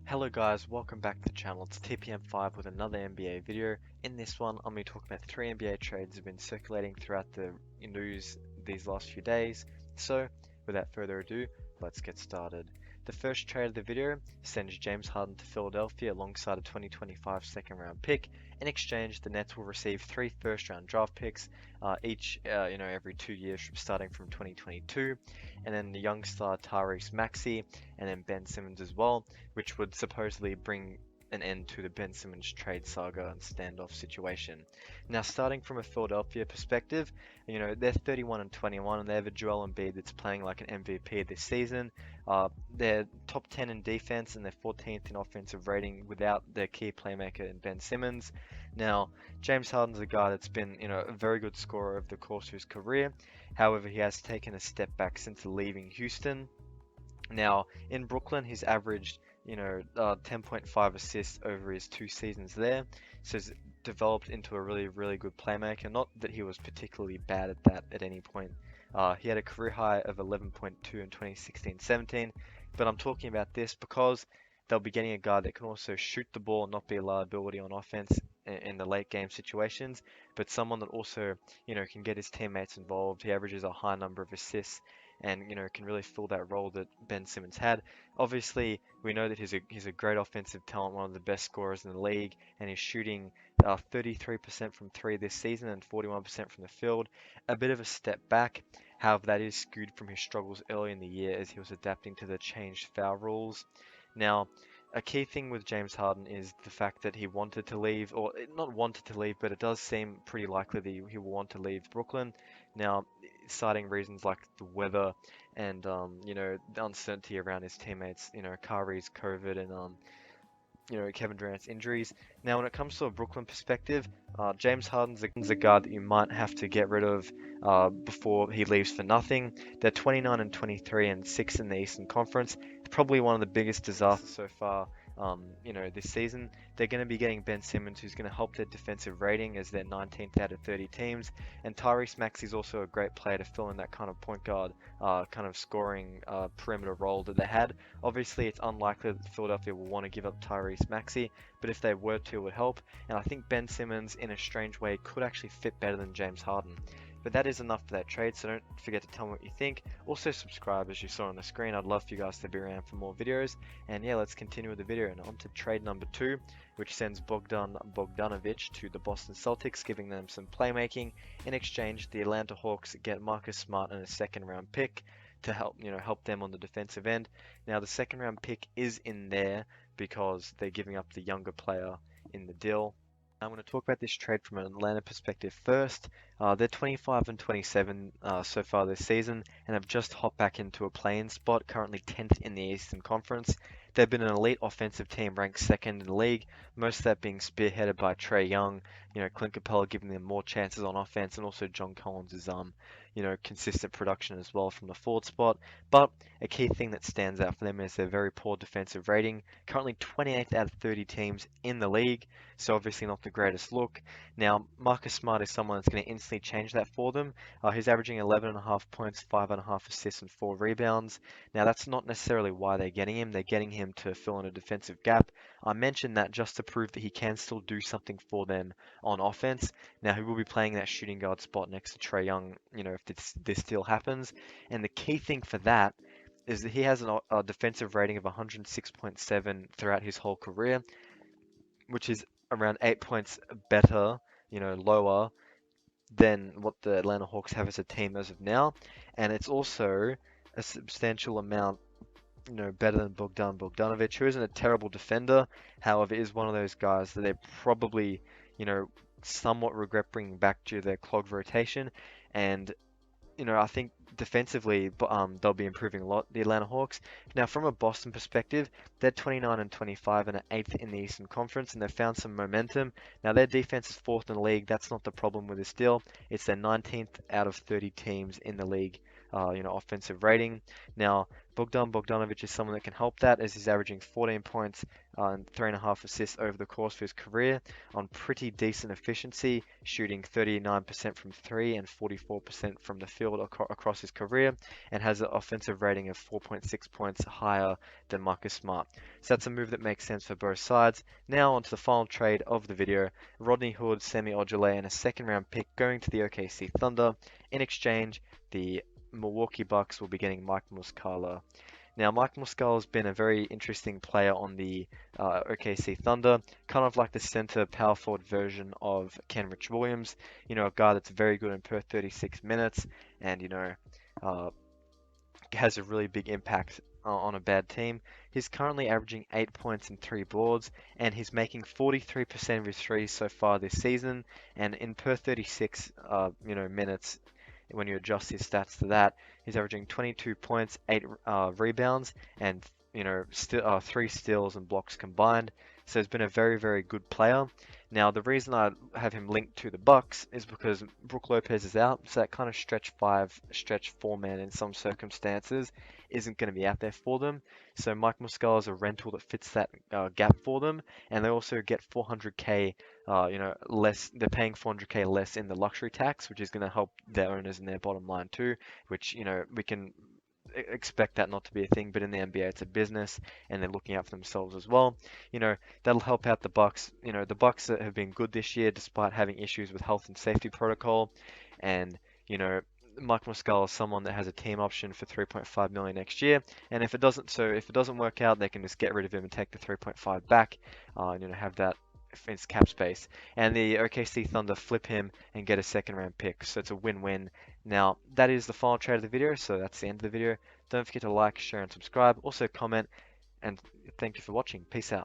Hello guys, welcome back to the channel. It's TPM5 with another NBA video. In this one, I'm going to be talking about 3 NBA trades that have been circulating throughout the news these last few days. So, without further ado, let's get started. The first trade of the video sends James Harden to Philadelphia alongside a 2025 second round pick. In exchange, the Nets will receive 3 first round draft picks, each every 2 years starting from 2022, and then the young star Tyrese Maxey, and then Ben Simmons as well, which would supposedly bring an end to the Ben Simmons trade saga and standoff situation. Now, starting from a Philadelphia perspective, they're 31 and 21, and they have a Joel Embiid that's playing like an MVP this season. They're top 10 in defense and they're 14th in offensive rating without their key playmaker in Ben Simmons. Now, James Harden's a guy that's been, a very good scorer over the course of his career. However, he has taken a step back since leaving Houston. Now, in Brooklyn, he's averaged, 10.5 assists over his 2 seasons there. So he's developed into a really, really good playmaker. Not that he was particularly bad at that at any point. He had a career high of 11.2 in 2016-17. But I'm talking about this because they'll be getting a guy that can also shoot the ball and not be a liability on offense in the late game situations, but someone that also, can get his teammates involved. He averages a high number of assists and can really fill that role that Ben Simmons had. Obviously, we know that he's a great offensive talent, one of the best scorers in the league, and he's shooting 33% from three this season and 41% from the field. A bit of a step back. However, that is skewed from his struggles early in the year as he was adapting to the changed foul rules. Now, a key thing with James Harden is the fact that he wanted to leave, or not wanted to leave, but it does seem pretty likely that he will want to leave Brooklyn. Now, citing reasons like the weather and the uncertainty around his teammates, Kyrie's COVID and Kevin Durant's injuries. Now, when it comes to a Brooklyn perspective, James Harden's a guy that you might have to get rid of before he leaves for nothing. They're 29 and 23 and 6 in the Eastern Conference. It's probably one of the biggest disasters so far. This season, they're going to be getting Ben Simmons, who's going to help their defensive rating as they're 19th out of 30 teams. And Tyrese Maxey is also a great player to fill in that kind of point guard, kind of scoring perimeter role that they had. Obviously, it's unlikely that Philadelphia will want to give up Tyrese Maxey, but if they were to, it would help. And I think Ben Simmons, in a strange way, could actually fit better than James Harden. But that is enough for that trade, so don't forget to tell me what you think. Also subscribe as you saw on the screen. I'd love for you guys to be around for more videos. And yeah, let's continue with the video and on to trade number 2, which sends Bogdan Bogdanovic to the Boston Celtics, giving them some playmaking. In exchange, the Atlanta Hawks get Marcus Smart and a second round pick to help them on the defensive end. Now the second round pick is in there because they're giving up the younger player in the deal. I'm going to talk about this trade from an Atlanta perspective first. They're 25 and 27 so far this season and have just hopped back into a play-in spot, currently 10th in the Eastern Conference. They've been an elite offensive team ranked second in the league, most of that being spearheaded by Trae Young, Clint Capella giving them more chances on offense, and also John Collins' consistent production as well from the forward spot. But a key thing that stands out for them is their very poor defensive rating, currently 28th out of 30 teams in the league, so obviously not the greatest look. Now, Marcus Smart is someone that's going to instantly change that for them. He's averaging 11.5 points, 5.5 assists, and 4 rebounds. Now, that's not necessarily why they're getting him. They're getting him to fill in a defensive gap. I mentioned that just to prove that he can still do something for them on offense. Now, he will be playing that shooting guard spot next to Trae Young, if this still happens. And the key thing for that is that he has a defensive rating of 106.7 throughout his whole career, which is around 8 points better, lower than what the Atlanta Hawks have as a team as of now. And it's also a substantial amount, better than Bogdan Bogdanovic, who isn't a terrible defender. However, is one of those guys that they probably, somewhat regret bringing back due to their clogged rotation. And I think defensively, they'll be improving a lot, the Atlanta Hawks. Now, from a Boston perspective, they're 29 and 25 and are 8th in the Eastern Conference, and they've found some momentum. Now, their defense is 4th in the league. That's not the problem with this deal. It's their 19th out of 30 teams in the league. offensive rating. Now, Bogdan Bogdanovic is someone that can help that, as he's averaging 14 points and 3.5 assists over the course of his career on pretty decent efficiency, shooting 39% from three and 44% from the field across his career, and has an offensive rating of 4.6 points higher than Marcus Smart. So that's a move that makes sense for both sides. Now onto the final trade of the video: Rodney Hood, Semi Ojeleye, and a second round pick going to the OKC Thunder. In exchange, the Milwaukee Bucks will be getting Mike Muscala. Now, Mike Muscala has been a very interesting player on the OKC Thunder, kind of like the center power forward version of Kenrich Williams. A guy that's very good in per 36 minutes, and uh, has a really big impact on a bad team. He's currently averaging 8 points and 3 boards, and he's making 43% of his threes so far this season. And in per 36, minutes, when you adjust his stats to that, he's averaging 22 points, 8 rebounds, and 3 steals and blocks combined. So he's been a very, very good player. Now, the reason I have him linked to the Bucks is because Brook Lopez is out, so that kind of stretch 5, stretch 4 man in some circumstances isn't going to be out there for them. So Mike Muscala is a rental that fits that gap for them, and they also get 400k, less. They're paying 400k less in the luxury tax, which is going to help their owners and their bottom line too. Which we can expect that not to be a thing, but in the NBA it's a business and they're looking out for themselves as well. That'll help out the Bucks. The Bucks have been good this year despite having issues with health and safety protocol, and Mike Muscala is someone that has a team option for 3.5 million next year, and if it doesn't work out, they can just get rid of him and take the 3.5 back, and have that in cap space. And the OKC Thunder flip him and get a second round pick, so it's a win-win. Now, that is the final trade of the video, so that's the end of the video. Don't forget to like, share, and subscribe. Also comment, and thank you for watching. Peace out.